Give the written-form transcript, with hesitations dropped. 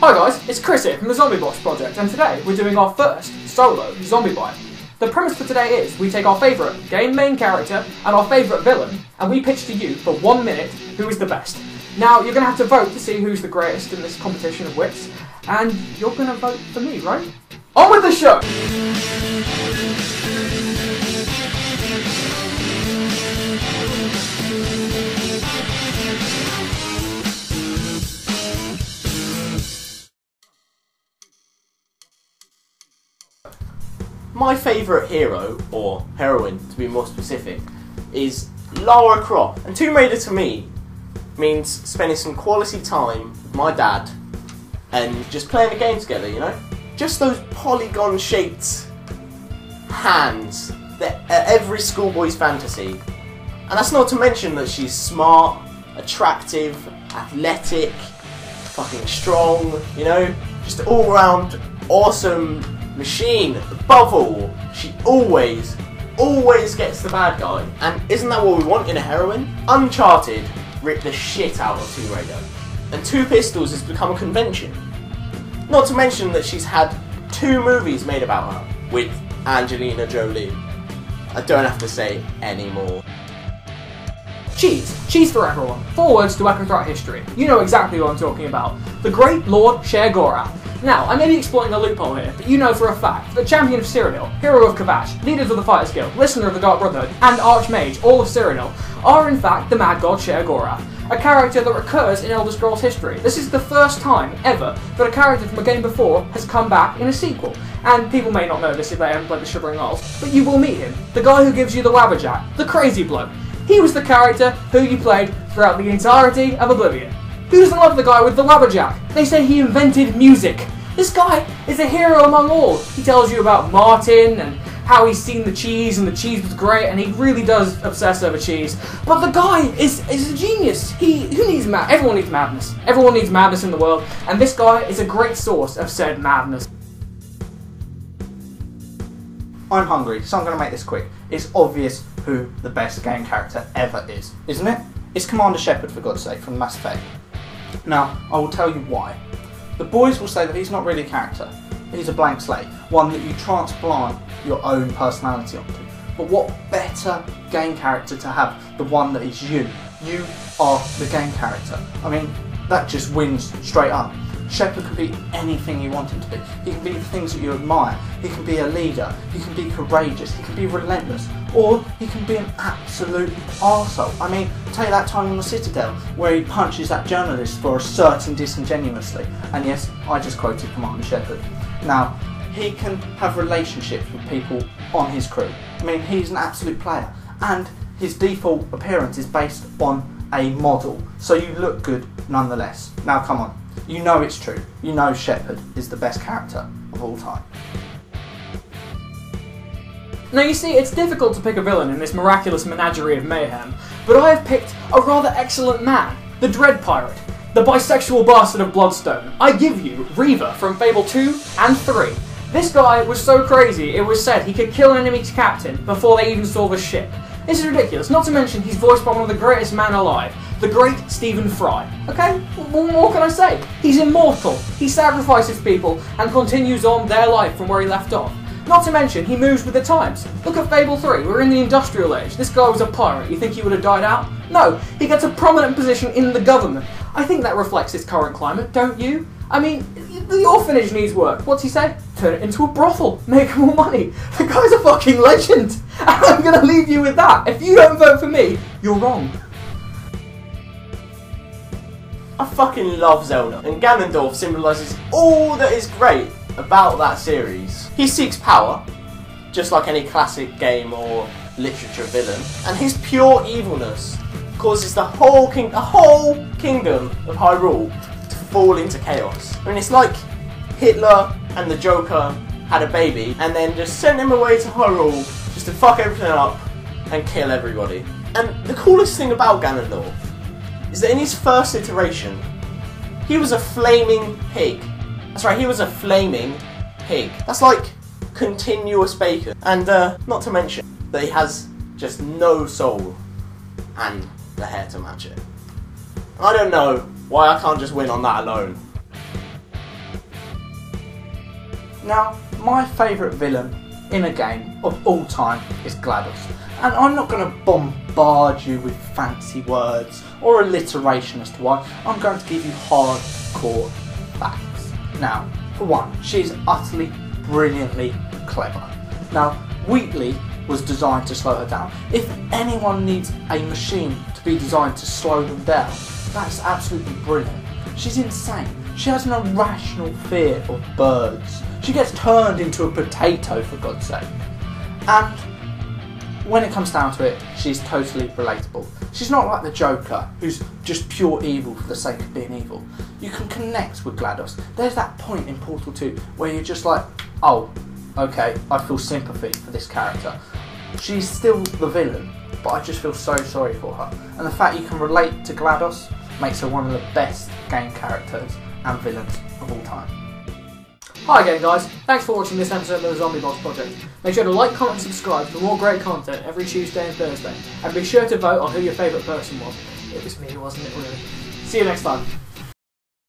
Hi guys, it's Chris here from the Zombie Box Project, and today we're doing our first solo zombie bite. The premise for today is we take our favourite game main character and our favourite villain, and we pitch to you for 1 minute who is the best. Now, you're going to have to vote to see who's the greatest in this competition of wits, and you're going to vote for me, right? On with the show! My favourite hero, or heroine to be more specific, is Lara Croft. And Tomb Raider to me means spending some quality time with my dad and just playing a game together, you know? Just those polygon shaped hands that are every schoolboy's fantasy. And that's not to mention that she's smart, attractive, athletic, fucking strong, you know? Just an all round awesome machine. Above all, she always gets the bad guy. And isn't that what we want in a heroine? Uncharted ripped the shit out of Tomb Raider, and Two Pistols has become a convention. Not to mention that she's had 2 movies made about her with Angelina Jolie. I don't have to say any more. Cheese. Cheese for everyone. 4 words to echo throughout history. You know exactly what I'm talking about. The great Lord Cher Gorath. Now, I may be exploiting a loophole here, but you know for a fact that champion of Cyrodiil, hero of Kavash, leaders of the Fighters Guild, listener of the Dark Brotherhood, and Archmage, all of Cyrodiil, are in fact the Mad God Cher Gorath, a character that recurs in Elder Scrolls history. This is the first time ever that a character from a game before has come back in a sequel. And people may not know this if they haven't played the Shivering Isles, but you will meet him, the guy who gives you the Wabberjack, the crazy bloke. He was the character who you played throughout the entirety of Oblivion. Who doesn't love the guy with the Wabberjack? They say he invented music. This guy is a hero among all. He tells you about Martin and how he's seen the cheese and the cheese was great, and he really does obsess over cheese. But the guy is a genius. Who needs everyone needs madness. Everyone needs madness in the world, and this guy is a great source of said madness. I'm hungry, so I'm going to make this quick. It's obvious who the best game character ever is, isn't it? It's Commander Shepard, for God's sake, from Mass Effect. Now, I will tell you why. The boys will say that he's not really a character. He's a blank slate, one that you transplant your own personality onto. But what better game character to have than one that is you? You are the game character. I mean, that just wins straight up. Shepard can be anything you want him to be. He can be the things that you admire. He can be a leader. He can be courageous. He can be relentless. Or he can be an absolute arsehole. I mean, take that time on the Citadel where he punches that journalist for asserting disingenuously. And yes, I just quoted Commander Shepard. Now, he can have relationships with people on his crew. I mean, he's an absolute player. And his default appearance is based on a model. So you look good nonetheless. Now, come on. You know it's true. You know Shepard is the best character of all time. Now you see, it's difficult to pick a villain in this miraculous menagerie of mayhem, but I have picked a rather excellent man, the Dread Pirate, the bisexual bastard of Bloodstone. I give you Reaver from Fable 2 and 3. This guy was so crazy, it was said he could kill an enemy's captain before they even saw the ship. This is ridiculous, not to mention he's voiced by one of the greatest men alive, the great Stephen Fry. Okay, what more can I say? He's immortal, he sacrifices people and continues on their life from where he left off. Not to mention, he moves with the times. Look at Fable 3, we're in the industrial age. This guy was a pirate, you think he would have died out? No, he gets a prominent position in the government. I think that reflects his current climate, don't you? I mean, the orphanage needs work. What's he say? Turn it into a brothel, make more money. The guy's a fucking legend. And I'm gonna leave you with that. If you don't vote for me, you're wrong. I fucking love Zelda, and Ganondorf symbolises all that is great about that series. He seeks power, just like any classic game or literature villain, and his pure evilness causes the whole kingdom of Hyrule to fall into chaos. I mean, it's like Hitler and the Joker had a baby and then just sent him away to Hyrule just to fuck everything up and kill everybody. And the coolest thing about Ganondorf is that in his first iteration, he was a flaming pig. That's right, he was a flaming pig. That's like continuous bacon. And not to mention that he has just no soul and the hair to match it. I don't know why I can't just win on that alone. Now, my favourite villain in a game of all time is GLaDOS. And I'm not going to bombard you with fancy words or alliteration as to why. I'm going to give you hardcore facts. Now, for one, she's utterly, brilliantly clever. Now, Wheatley was designed to slow her down. If anyone needs a machine to be designed to slow them down, that's absolutely brilliant. She's insane. She has an irrational fear of birds. She gets turned into a potato, for God's sake. And when it comes down to it, she's totally relatable. She's not like the Joker, who's just pure evil for the sake of being evil. You can connect with GLaDOS. There's that point in Portal 2 where you're just like, oh, okay, I feel sympathy for this character. She's still the villain, but I just feel so sorry for her. And the fact you can relate to GLaDOS makes her one of the best game characters and villains of all time. Hi again guys, thanks for watching this episode of the Zombie Box Project. Make sure to like, comment and subscribe for more great content every Tuesday and Thursday. And be sure to vote on who your favourite person was. It was me, wasn't it really? See you next time.